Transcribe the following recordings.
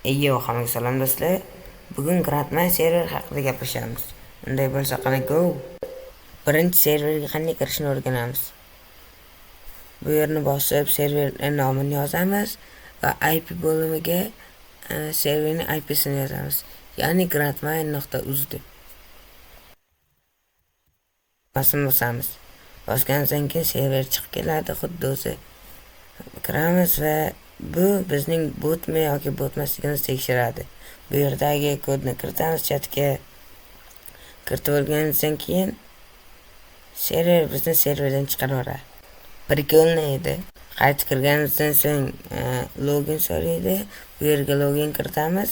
Hammaga salom do'stlar. Bugun Grandman server haqida gapirishamiz. Unday bo'lsa qani go. Birinchi serverga qanday kirishni o'rganamiz. Bu yerni bosib server nomini yozamiz va IP bo'limiga serverning IP'sini yozamiz. Ya'ni grandman.uz deb. Bosamiz. Bosgandan keyin server chiqib keladi, xuddi o'zi. Kiramiz va bu bizning botmi yoki botmasligini tekshiradi. Bu yerdagi kodni kiritamiz chatga. Kiritib olgandan keyin server bizni serverdan chiqarib yuboradi. Prikolni edi. Qaytib kirganimizdan so'ng login so'raydi. Bu yerga login kiritamiz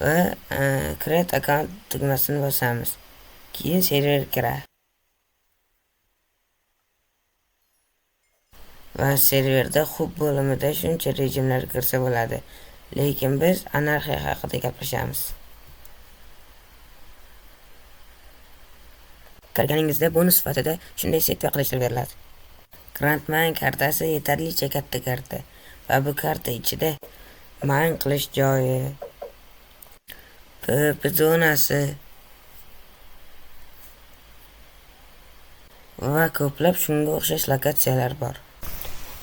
va create account tugmasini bosamiz. Keyin server kiradi. Va serverda hub bo'limida shuncha rejimlar kirsa bo'ladi. Lekin biz anarxiya haqida gapiramiz. Kirganingizda bonus sifatida shunday setva qilishlar beriladi. Grandman kartasi yetarlicha katta karta va bu karta ichida mayn qilish joyi, PvP zonasi va ko'plab shunga o'xshash lokatsiyalar bor.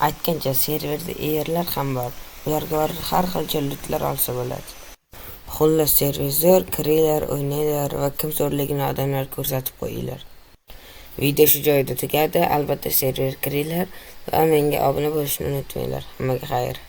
Aytgancha serverda erlar ham bor. Ularga har xil lootlar olsa bo'ladi. Xullas server zo'r, kiringlar, o'ynanglar va kim zo'rligini odamlar ko'rsatib qo'yinglar. Video shu joyda tugadi. Albatta server kiringlar va menga obuna bo'lishni unutmanglar. Hammaga xayr.